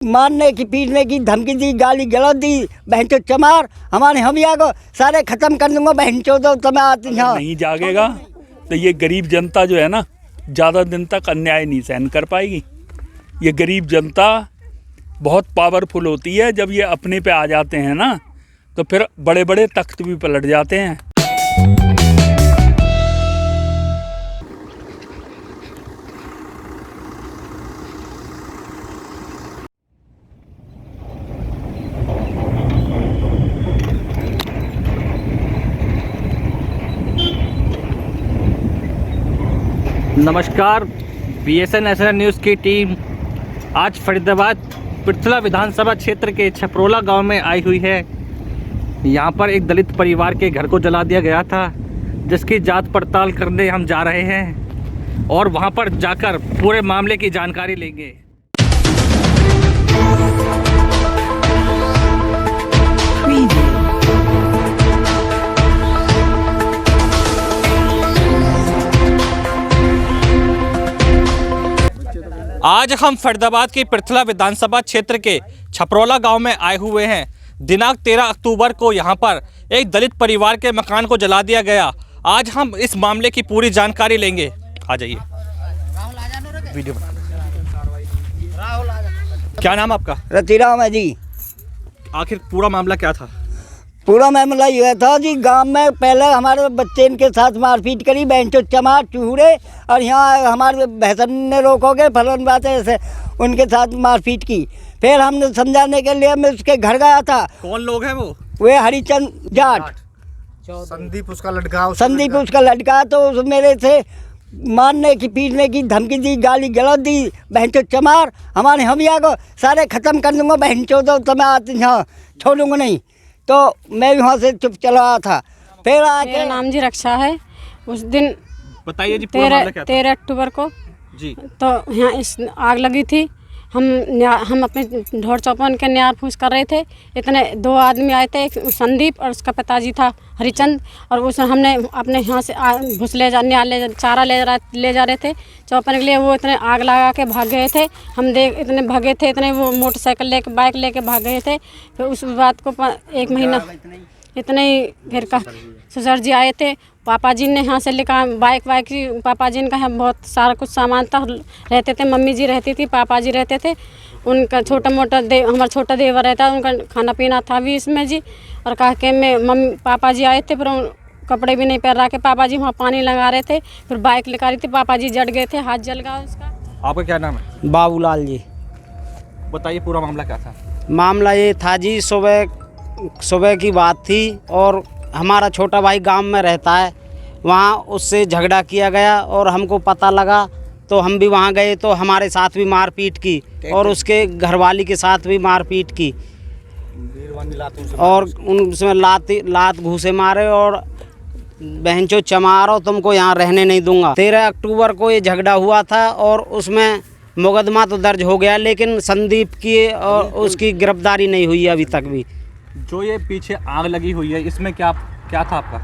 मारने की पीटने की धमकी दी, गाली गलौज दी, बहनचो चमार हमारे हमिया को सारे खत्म कर दूंगा। बहनचो तो तुम्हें आती नहीं जागेगा तो ये गरीब जनता जो है ना ज़्यादा दिन तक अन्याय नहीं सहन कर पाएगी। ये गरीब जनता बहुत पावरफुल होती है, जब ये अपने पे आ जाते हैं ना तो फिर बड़े बड़े तख्त भी पलट जाते हैं। नमस्कार, BSN नेशनल न्यूज़ की टीम आज फरीदाबाद पृथला विधानसभा क्षेत्र के छपरोला गांव में आई हुई है। यहां पर एक दलित परिवार के घर को जला दिया गया था, जिसकी जांच पड़ताल करने हम जा रहे हैं और वहां पर जाकर पूरे मामले की जानकारी लेंगे। आज हम फरीदाबाद की पृथला विधानसभा क्षेत्र के छपरोला गांव में आए हुए हैं। दिनांक 13 अक्टूबर को यहां पर एक दलित परिवार के मकान को जला दिया गया। आज हम इस मामले की पूरी जानकारी लेंगे। आ जाइए, वीडियो बना। क्या नाम आपका? रतिराम है जी। आखिर पूरा मामला क्या था? पूरा मामला यह था जी, गांव में पहले हमारे बच्चे इनके साथ मारपीट करी, बहनचो चमार चूहरे, और यहाँ हमारे बहसन ने रोकोगे फलन बात ऐसे उनके साथ मारपीट की। फिर हमने समझाने के लिए मैं उसके घर गया था। कौन लोग हैं वो? वे हरिचंद जाट, संदीप उसका लड़का, संदीप उसका लड़का। तो उस मेरे से मारने की पीटने की धमकी दी, गाली गलौज दी, बहनचो चमार हमारे हमिया को सारे खत्म कर दूंगा। बहनचो तो तुम्हें आती यहाँ छोड़ूंगा नहीं। तो मैं वहाँ से चुप चला था। फिर आके मेरा नाम जी रक्षा है। उस दिन बताइए जी, पूरा मामला क्या था? 13 अक्टूबर को जी तो यहाँ इस आग लगी थी। हम अपने ढोर चौपन के न्यार फूस कर रहे थे। इतने दो आदमी आए थे, एक संदीप और उसका पिताजी था हरिचंद। और उस हमने अपने यहाँ से घुस चारा ले जा रहे थे चौपन के लिए। वो इतने आग लगा के भाग गए थे। हम इतने भागे थे, इतने वो मोटरसाइकिल बाइक लेके भाग गए थे। फिर उस बात को 1 महीना इतने ही फिर ससुर जी आए थे। पापा जी ने यहाँ से लेकर बाइक पापा जी का बहुत सारा कुछ सामान था, रहते थे। मम्मी जी रहती थी, पापा जी रहते थे। उनका छोटा मोटा हमारा छोटा देवर रहता, उनका खाना पीना था भी इसमें जी। और कहा कि पापा जी आए थे, फिर कपड़े भी नहीं पहन रहा के पापा जी वहाँ पानी लगा रहे थे। फिर बाइक लेकर रही थी, पापा जी जट गए थे, हाथ जल गया उसका। आपका क्या नाम है? बाबूलाल जी। बताइए पूरा मामला क्या था? मामला ये था जी, सुबह की बात थी और हमारा छोटा भाई गांव में रहता है। वहाँ उससे झगड़ा किया गया और हमको पता लगा तो हम भी वहाँ गए। तो हमारे साथ भी मारपीट की और उसके घरवाली के साथ भी मारपीट की और उनसे लात घूसे मारे और बहनचो चमारो तुमको यहाँ रहने नहीं दूंगा। 13 अक्टूबर को ये झगड़ा हुआ था और उसमें मुकदमा तो दर्ज हो गया, लेकिन संदीप की और उसकी गिरफ्तारी नहीं हुई अभी तक भी। जो ये पीछे आग लगी हुई है, इसमें क्या था आपका?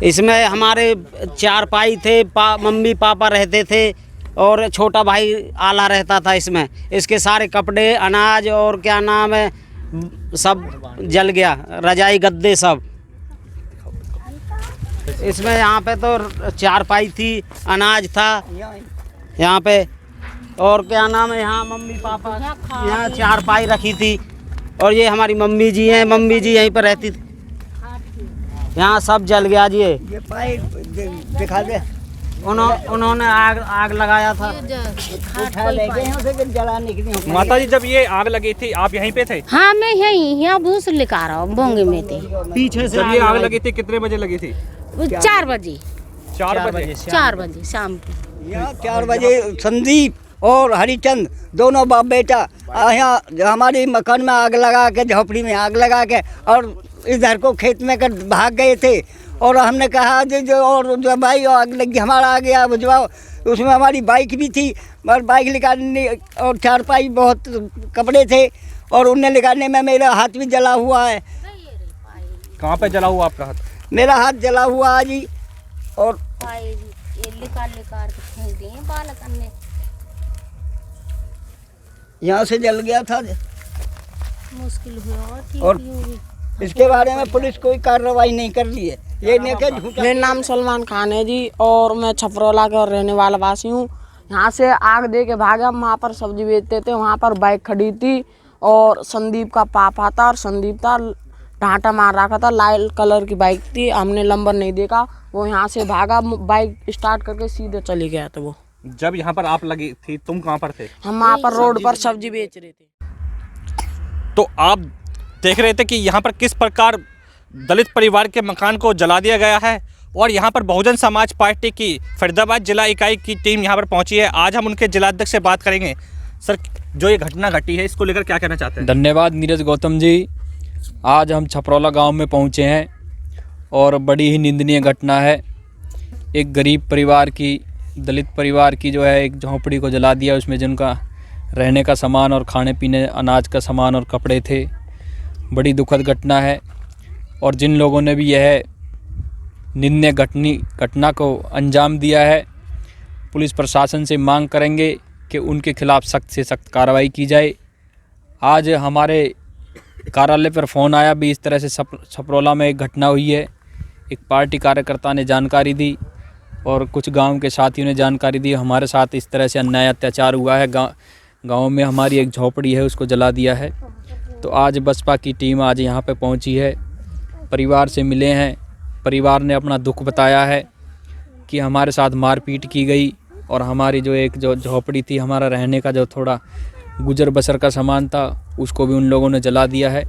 इसमें हमारे 4 भाई थे, मम्मी पापा रहते थे और छोटा भाई आला रहता था। इसमें इसके सारे कपड़े, अनाज और क्या नाम है सब जल गया, रजाई गद्दे सब। इसमें यहाँ पे तो 4 भाई थी, अनाज था यहाँ पे, और क्या नाम है यहाँ मम्मी पापा यहाँ 4 भाई रखी थी। और ये हमारी मम्मी जी हैं, मम्मी जी यहीं पर रहती थी। यहाँ सब जल गया जी। ये पाइप दिखा दे। उन्होंने आग लगाया था। उठा ले गए हैं उसे जलाने के लिए। माता जी, जब ये आग लगी थी आप यहीं पे थे? हाँ, मैं यहाँ भूस लेकर रहा हूँ, बोंगे में थे। पीछे से जब ये आग लगी थी कितने बजे लगी थी? 4 बजे। 4 बजे 4 बजे शाम को। यहाँ 4 बजे संदीप और हरिचंद दोनों बाप बेटा यहाँ हमारी मकान में आग लगा के, झोपड़ी में आग लगा के और इधर को खेत में कर भाग गए थे। और हमने कहा जो और जो भाई आग लगी हमारा आ गया बुझवाओ। उसमें हमारी बाइक भी थी और बाइक निकालने और 4 पाई बहुत कपड़े थे और उन्हें निकालने में मेरा हाथ भी जला हुआ है। कहाँ पे जला हुआ आपका हाथ? मेरा हाथ जला हुआ है जी। और यहाँ से जल गया था। मुश्किल हुआ और इसके बारे में पुलिस कोई कार्रवाई नहीं कर रही है। ये नहीं कि झूठा। मेरा नाम सलमान खान है जी और मैं छपरौला का रहने वाला वासी हूँ। यहाँ से आग दे के भागे, हम वहाँ पर सब्जी बेचते थे, वहाँ पर बाइक खड़ी थी और संदीप का पापा था और संदीप था ढांटा मार रखा था, लाल कलर की बाइक थी, हमने नंबर नहीं देखा, वो यहाँ से भागा, बाइक स्टार्ट करके सीधे चली गया था वो। जब यहाँ पर आप लगी थी तुम कहाँ पर थे? हम वहाँ पर रोड पर सब्जी बेच रहे थे। तो आप देख रहे थे कि यहाँ पर किस प्रकार दलित परिवार के मकान को जला दिया गया है और यहाँ पर बहुजन समाज पार्टी की फरीदाबाद जिला इकाई की टीम यहाँ पर पहुँची है। आज हम उनके जिलाध्यक्ष से बात करेंगे। सर, जो ये घटना घटी है इसको लेकर क्या कहना चाहते हैं? धन्यवाद नीरज गौतम जी। आज हम छपरौला गांव में पहुंचे हैं और बड़ी ही निंदनीय घटना है। एक गरीब परिवार की, दलित परिवार की जो है एक झोंपड़ी को जला दिया, उसमें जिनका रहने का सामान और खाने पीने अनाज का सामान और कपड़े थे। बड़ी दुखद घटना है और जिन लोगों ने भी यह निंदनीय घटना को अंजाम दिया है, पुलिस प्रशासन से मांग करेंगे कि उनके खिलाफ़ सख्त से सख्त कार्रवाई की जाए। आज हमारे कार्यालय पर फ़ोन आया भी, इस तरह से छपरौला में एक घटना हुई है। एक पार्टी कार्यकर्ता ने जानकारी दी और कुछ गांव के साथियों ने जानकारी दी, हमारे साथ इस तरह से अन्याय अत्याचार हुआ है। गांव में हमारी एक झोपड़ी है, उसको जला दिया है। तो आज बसपा की टीम आज यहाँ पे पहुँची है, परिवार से मिले हैं। परिवार ने अपना दुख बताया है कि हमारे साथ मारपीट की गई और हमारी जो झोपड़ी थी, हमारा रहने का जो थोड़ा गुजर बसर का सामान था, उसको भी उन लोगों ने जला दिया है।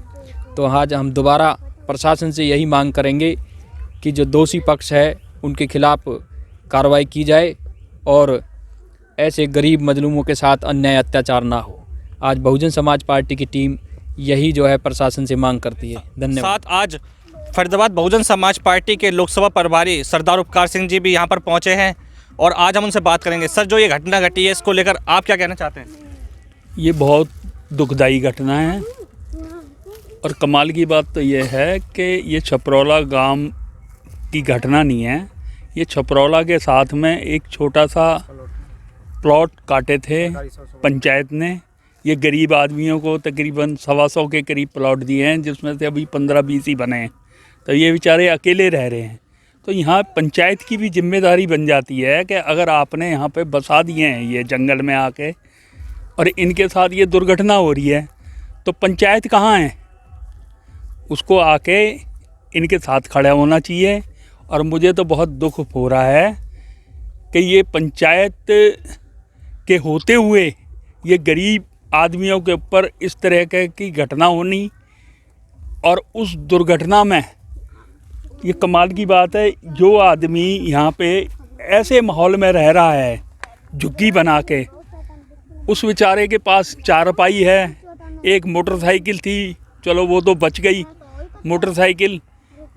तो आज हम दोबारा प्रशासन से यही मांग करेंगे कि जो दोषी पक्ष है उनके खिलाफ़ कार्रवाई की जाए और ऐसे गरीब मजलूमों के साथ अन्याय अत्याचार ना हो। आज बहुजन समाज पार्टी की टीम यही जो है प्रशासन से मांग करती है। धन्यवाद। साथ आज फरीदाबाद बहुजन समाज पार्टी के लोकसभा प्रभारी सरदार उपकार सिंह जी भी यहाँ पर पहुँचे हैं और आज हम उनसे बात करेंगे। सर, जो ये घटना घटी है इसको लेकर आप क्या कहना चाहते हैं? ये बहुत दुखदाई घटना है और कमाल की बात तो ये है कि ये छपरौला गांव की घटना नहीं है। ये छपरौला के साथ में एक छोटा सा प्लॉट काटे थे पंचायत ने। ये गरीब आदमियों को तकरीबन 125 के करीब प्लॉट दिए हैं, जिसमें से अभी 15-20 ही बने हैं। तो ये बेचारे अकेले रह रहे हैं। तो यहाँ पंचायत की भी जिम्मेदारी बन जाती है कि अगर आपने यहाँ पे बसा दिए हैं ये जंगल में आके और इनके साथ ये दुर्घटना हो रही है, तो पंचायत कहाँ है? उसको आके इनके साथ खड़ा होना चाहिए। और मुझे तो बहुत दुख हो रहा है कि ये पंचायत के होते हुए ये गरीब आदमियों के ऊपर इस तरह की घटना होनी, और उस दुर्घटना में ये कमाल की बात है, जो आदमी यहाँ पे ऐसे माहौल में रह रहा है झुग्गी बना के, उस बेचारे के पास चारपाई है, एक मोटरसाइकिल थी, चलो वो तो बच गई मोटरसाइकिल,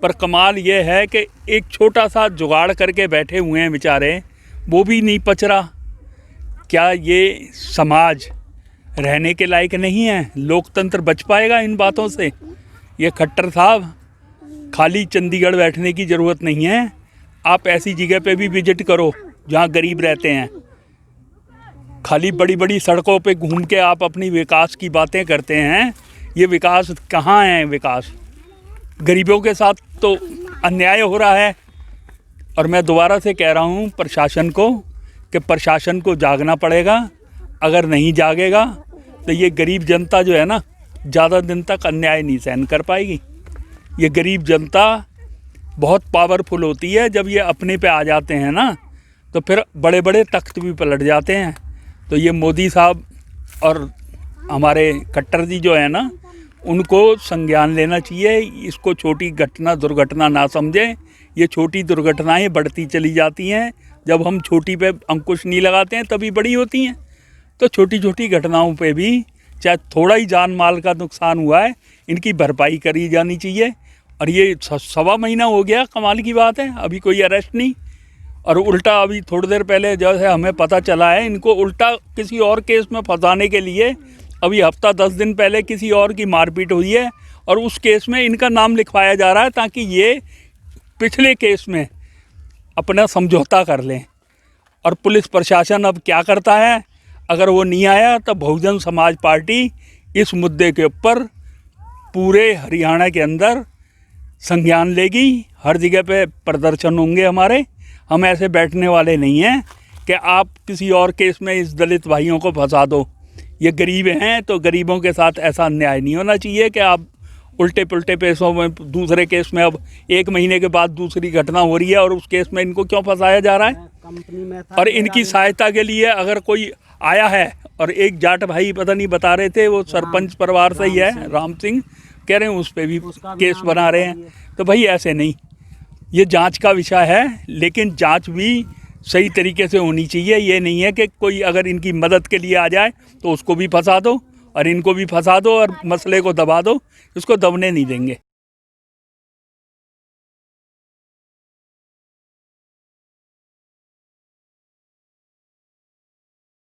पर कमाल ये है कि एक छोटा सा जुगाड़ करके बैठे हुए हैं बेचारे, वो भी नहीं पच रहा। क्या ये समाज रहने के लायक नहीं है? लोकतंत्र बच पाएगा इन बातों से? ये खट्टर साहब, खाली चंडीगढ़ बैठने की ज़रूरत नहीं है। आप ऐसी जगह पे भी विजिट करो जहाँ गरीब रहते हैं। खाली बड़ी बड़ी सड़कों पे घूम के आप अपनी विकास की बातें करते हैं। ये विकास कहाँ है? विकास गरीबों के साथ तो अन्याय हो रहा है। और मैं दोबारा से कह रहा हूँ प्रशासन को कि प्रशासन को जागना पड़ेगा। अगर नहीं जागेगा तो ये गरीब जनता जो है ना, ज़्यादा दिन तक अन्याय नहीं सहन कर पाएगी। ये गरीब जनता बहुत पावरफुल होती है। जब ये अपने पे आ जाते हैं ना, तो फिर बड़े बड़े तख्त भी पलट जाते हैं। तो ये मोदी साहब और हमारे खट्टर जी जो है ना, उनको संज्ञान लेना चाहिए। इसको छोटी घटना दुर्घटना ना समझें। ये छोटी दुर्घटनाएं बढ़ती चली जाती हैं। जब हम छोटी पे अंकुश नहीं लगाते हैं तभी बड़ी होती हैं। तो छोटी छोटी घटनाओं पे भी चाहे थोड़ा ही जान माल का नुकसान हुआ है, इनकी भरपाई करी जानी चाहिए। और ये 1.25 महीना हो गया, कमाल की बात है, अभी कोई अरेस्ट नहीं। और उल्टा अभी थोड़ी देर पहले जैसे हमें पता चला है, इनको उल्टा किसी और केस में फंसाने के लिए अभी हफ्ता 10 दिन पहले किसी और की मारपीट हुई है और उस केस में इनका नाम लिखवाया जा रहा है ताकि ये पिछले केस में अपना समझौता कर लें। और पुलिस प्रशासन अब क्या करता है? अगर वो नहीं आया तो बहुजन समाज पार्टी इस मुद्दे के ऊपर पूरे हरियाणा के अंदर संज्ञान लेगी। हर जगह पे प्रदर्शन होंगे हमारे। हम ऐसे बैठने वाले नहीं हैं कि आप किसी और केस में इस दलित भाइयों को फंसा दो। ये गरीब हैं तो गरीबों के साथ ऐसा अन्याय नहीं होना चाहिए कि आप उल्टे पुल्टे पेशों में दूसरे केस में, अब 1 महीने के बाद दूसरी घटना हो रही है और उस केस में इनको क्यों फंसाया जा रहा है। कंपनी में था और इनकी सहायता के लिए अगर कोई आया है, और एक जाट भाई पता नहीं बता रहे थे वो सरपंच परिवार से ही है, राम सिंह कह रहे हैं, उस पर भी केस बना रहे हैं। तो भाई ऐसे नहीं, ये जांच का विषय है, लेकिन जांच भी सही तरीके से होनी चाहिए। ये नहीं है कि कोई अगर इनकी मदद के लिए आ जाए तो उसको भी फंसा दो और इनको भी फंसा दो और मसले को दबा दो। इसको दबने नहीं देंगे।